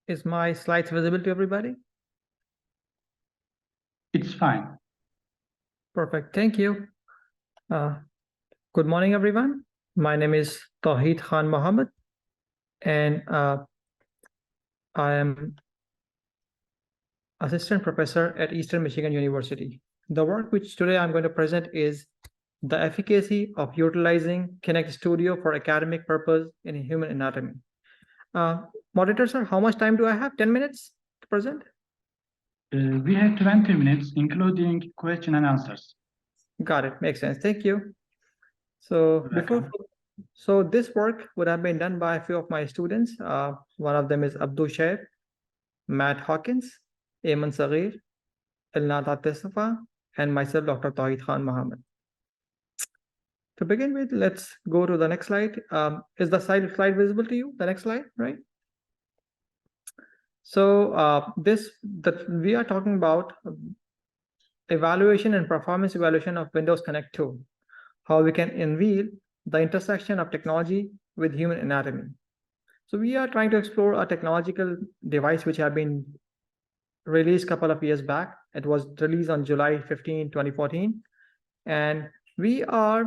Is my slides visible to everybody? It's fine. Perfect. Thank you. Good morning, everyone. My name is Tauheed Khan Mohammed, and I am assistant professor at Eastern Michigan University. The work which today I'm going to present is the efficacy of utilizing Kinect Studio for academic purpose in human anatomy. Moderator, sir, how much time do I have? 10 minutes to present? We have 20 minutes, including question and answers. Got it. Makes sense. Thank you. So so this work would have been done by a few of my students. One of them is Chaib, Matt Hawkins, Aymane Sghier, Elnatan Tesfa, and myself, Dr. Tauheed Khan Mohammed. To begin with, let's go to the next slide. Is the slide visible to you? The next slide, right? So we are talking about evaluation and performance evaluation of Windows Connect 2, how we can unveil the intersection of technology with human anatomy. So we are trying to explore a technological device which have been released a couple of years back. It was released on July 15, 2014. And we are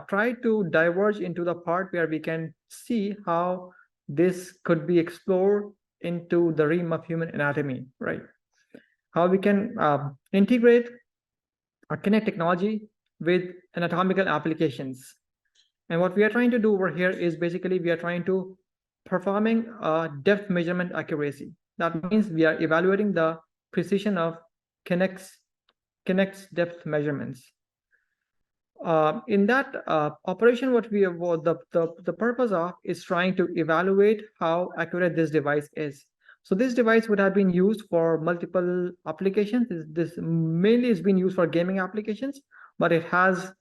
trying to diverge into the part where we can see how this could be explored into the realm of human anatomy, right? How we can integrate our Kinect technology with anatomical applications. And what we are trying to do over here is basically we are trying to performing depth measurement accuracy. That means we are evaluating the precision of Kinect's depth measurements. In that operation, what we have the purpose of is trying to evaluate how accurate this device is. So this device would have been used for multiple applications. This mainly is being used for gaming applications, but it has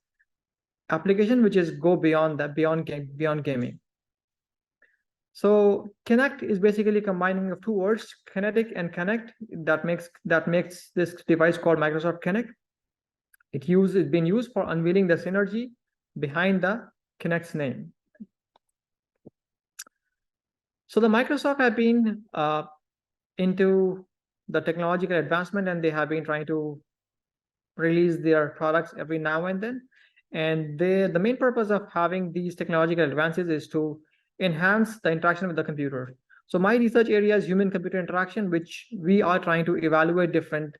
application which is go beyond that, beyond gaming. So Kinect is basically combining of two words, kinetic and connect. That makes this device called Microsoft Kinect. It's been used for unveiling the synergy behind the Kinect's name. So the Microsoft have been into the technological advancement, and they have been trying to release their products every now and then. And the main purpose of having these technological advances is to enhance the interaction with the computer. So my research area is human-computer interaction, which we are trying to evaluate different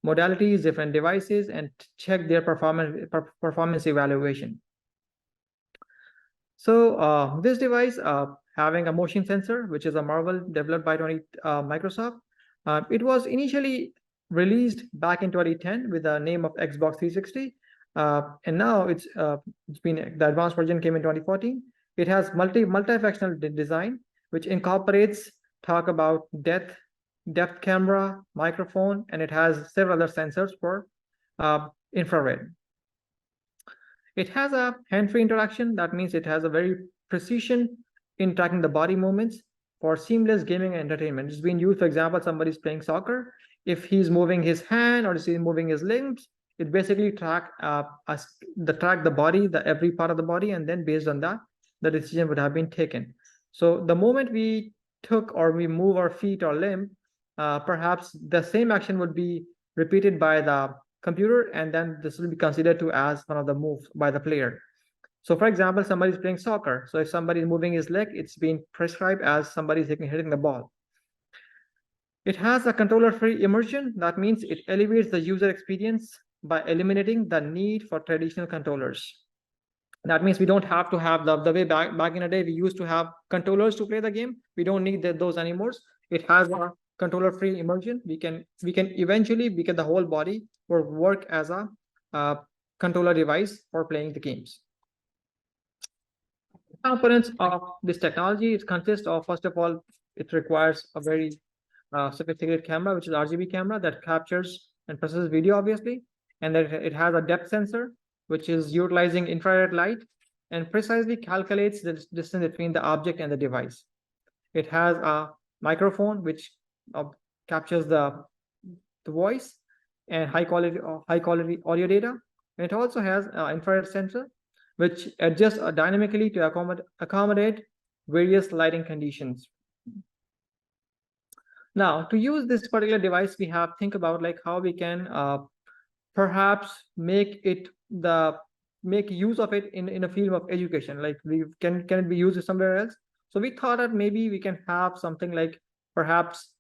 modalities, different devices, and check their performance evaluation. So this device having a motion sensor, which is a marvel developed by Microsoft. It was initially released back in 2010 with the name of Xbox 360. And now it's been, the advanced version came in 2014. It has multifunctional design, which incorporates talk about depth camera, microphone, and it has several other sensors for infrared. It has a hand-free interaction. That means it has a very precision in tracking the body movements for seamless gaming and entertainment. It's been used, for example, somebody's playing soccer. If he's moving his hand or if he's moving his limbs, it basically track the body, every part of the body, and then based on that, the decision would have been taken. So the moment we took or we move our feet or limb, perhaps the same action would be repeated by the computer, and then this will be considered to as one of the moves by the player. So for example, somebody is playing soccer. So if somebody is moving his leg, it's being prescribed as somebody is hitting the ball. It has a controller-free immersion. That means it elevates the user experience by eliminating the need for traditional controllers. That means we don't have to have the way back in the day we used to have controllers to play the game. We don't need those anymore. It has a controller-free immersion. We can eventually because the whole body will work as a controller device for playing the games. Components of this technology, it consists of, first of all, it requires a very sophisticated camera, which is RGB camera that captures and processes video, obviously, and then it has a depth sensor, which is utilizing infrared light and precisely calculates the distance between the object and the device. It has a microphone which captures the voice and high quality audio data. And it also has an infrared sensor which adjusts dynamically to accommodate various lighting conditions. Now, to use this particular device, we have think about like how we can perhaps make use of it in a field of education. Like we can it be used somewhere else? So we thought that maybe we can have something like perhaps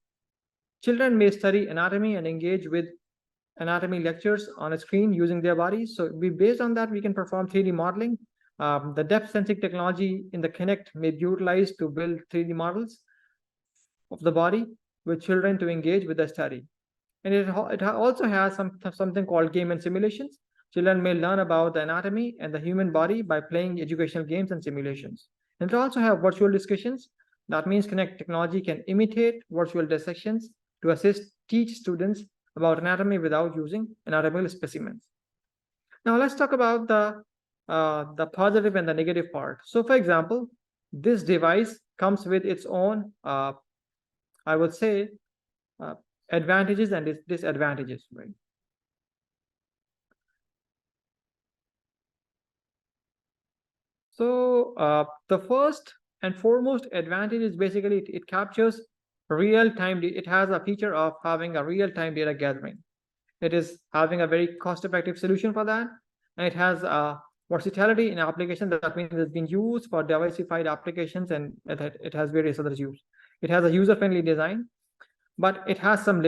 children may study anatomy and engage with anatomy lectures on a screen using their bodies. So based on that, we can perform 3D modeling. The depth sensing technology in the Kinect may be utilized to build 3D models of the body with children to engage with the study. And it also has something called game and simulations. Children may learn about the anatomy and the human body by playing educational games and simulations. And it also have virtual discussions. That means Kinect technology can imitate virtual dissections to teach students about anatomy without using anatomical specimens. Now let's talk about the positive and the negative part. So for example, this device comes with its own, I would say, advantages and disadvantages, right? So the first and foremost advantage is basically it captures real-time. It has a feature of having a real-time data gathering. It is having a very cost-effective solution for that, and it has versatility in application. That means it's been used for diversified applications, and it has various other use. It has a user-friendly design, but it has some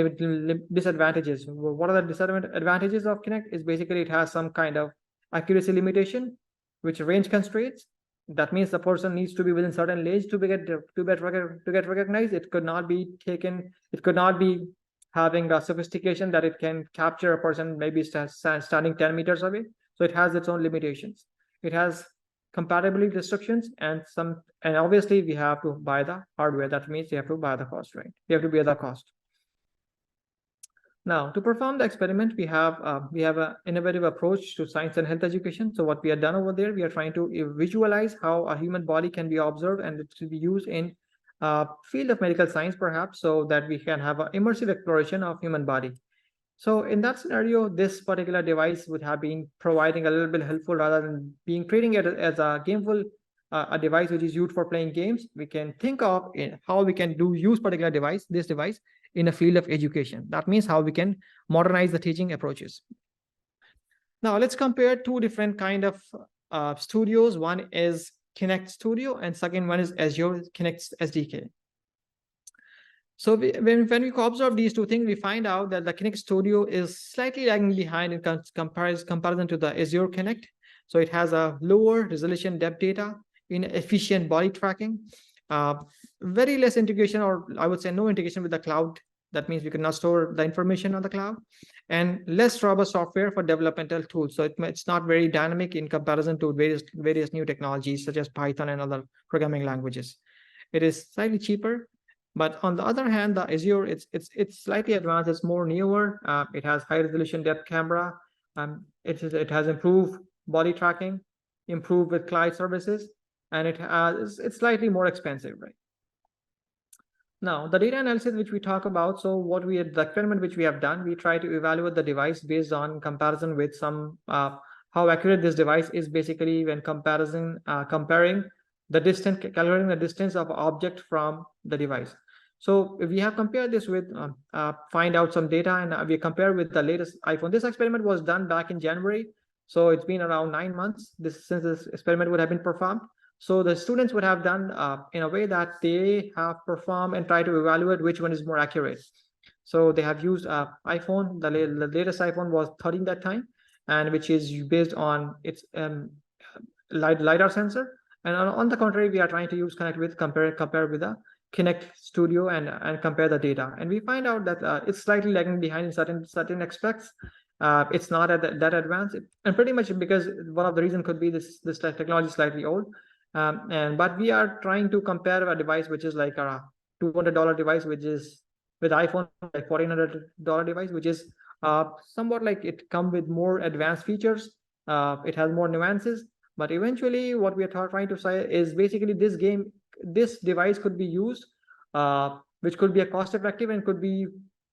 disadvantages. What are the disadvantages of Kinect? Is basically it has some kind of accuracy limitation, which range constraints. That means the person needs to be within certain range to get recognized. It could not be taken. It could not be having a sophistication that it can capture a person maybe standing 10 meters away. So it has its own limitations. It has compatibility restrictions and obviously we have to buy the hardware. That means you have to buy the cost, right? You have to bear the cost. Now, to perform the experiment, we have an innovative approach to science and health education. So what we have done over there, we are trying to visualize how a human body can be observed and it should be used in field of medical science, perhaps, so that we can have an immersive exploration of human body. So in that scenario, this particular device would have been providing a little bit helpful rather than treating it as a gameful, a device which is used for playing games. We can think of how we can use this device in a field of education. That means how we can modernize the teaching approaches. Now let's compare two different kind of studios. One is Kinect Studio and second one is Azure Kinect SDK. So when we observe these two things, we find out that the Kinect Studio is slightly lagging behind in comparison to the Azure Kinect. So it has a lower resolution depth data, inefficient body tracking, very less integration, or I would say no integration with the cloud. That means we cannot store the information on the cloud, and less robust software for developmental tools. So it's not very dynamic in comparison to various new technologies such as Python and other programming languages. It is slightly cheaper. But on the other hand, the Azure, it's slightly advanced. It's more newer. It has high resolution depth camera. It has improved body tracking, improved with cloud services, and it's slightly more expensive, right? Now, the data analysis which we talk about. So the experiment which we have done, we try to evaluate the device based on comparison with some how accurate this device is. Basically, when comparing the distance, calculating the distance of object from the device. So we have compared this with, find out some data, and we compare with the latest iPhone. This experiment was done back in January. So it's been around 9 months since this experiment would have been performed. So the students would have done in a way that they have performed and try to evaluate which one is more accurate. So they have used iPhone. The latest iPhone was 13 that time, and which is based on its LiDAR sensor. And on the contrary, we are trying to use compare with the Kinect Studio and compare the data. And we find out that it's slightly lagging behind in certain aspects. It's not that advanced, and pretty much because one of the reasons could be this technology is slightly old. But we are trying to compare a device which is like a $200 device, which is with iPhone like $1,400 device, which is somewhat like it come with more advanced features. It has more nuances. But eventually, what we are trying to say is basically this device could be used, which could be a cost-effective and could be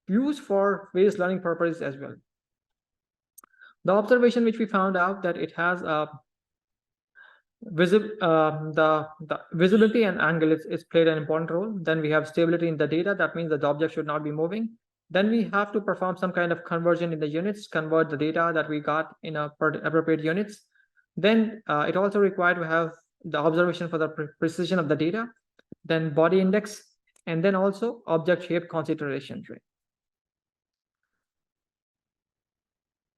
used for various learning purposes as well. The observation which we found out that it has The visibility and angle is played an important role. Then we have stability in the data. That means that the object should not be moving. Then we have to perform some kind of conversion in the units, convert the data that we got in appropriate units. Then it also required to have the observation for the precision of the data, then body index, and then also object shape consideration.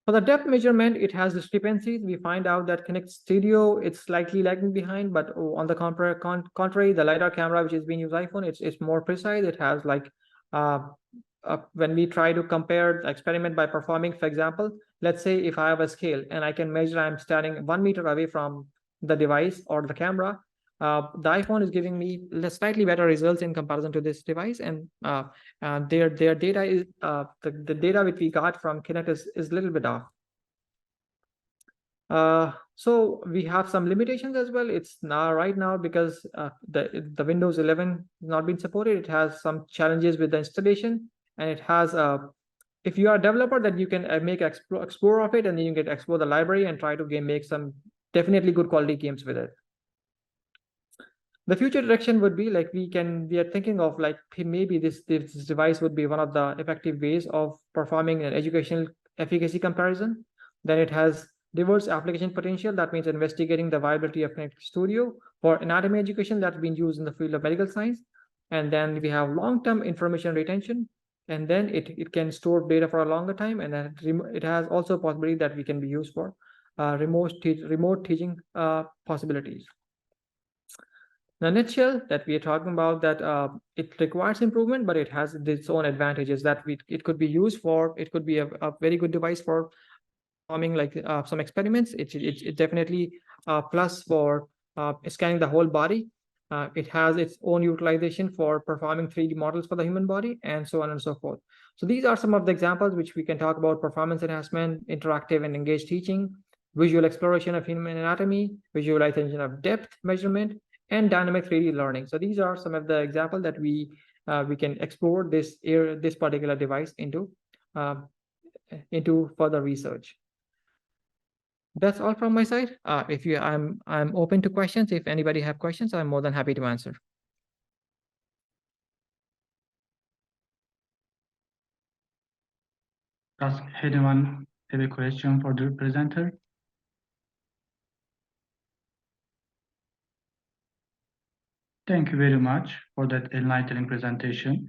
For the depth measurement, it has discrepancies. We find out that Kinect Studio, it's slightly lagging behind, but on the contrary, the LiDAR camera, which is being used iPhone, it's more precise. It has like, when we try to compare the experiment by performing, for example, let's say if I have a scale and I can measure, I'm standing 1 meter away from the device or the camera, the iPhone is giving me slightly better results in comparison to this device, and their data is the data which we got from Kinect is a little bit off. So we have some limitations as well. It's now right now because the Windows 11 has not been supported. It has some challenges with the installation, and it has if you are a developer, that you can make explore of it, and then you can explore the library and try to make some definitely good quality games with it. The future direction would be like we are thinking of like maybe this device would be one of the effective ways of performing an educational efficacy comparison. Then it has diverse application potential. That means investigating the viability of Kinect Studio for anatomy education that's been used in the field of medical science. And then we have long-term information retention. And then it can store data for a longer time. And then it has also a possibility that we can be used for remote teaching possibilities. The nutshell that we are talking about, that it requires improvement, but it has its own advantages. That it could be used for, it could be a very good device for performing like some experiments. It definitely plus for scanning the whole body. It has its own utilization for performing 3D models for the human body, and so on and so forth. So these are some of the examples which we can talk about: performance enhancement, interactive and engaged teaching, visual exploration of human anatomy, visualization of depth measurement, and dynamic 3D learning. So these are some of the examples that we can explore this particular device into further research. That's all from my side. I'm open to questions. If anybody have questions, I'm more than happy to answer. Does anyone have a question for the presenter? Thank you very much for that enlightening presentation.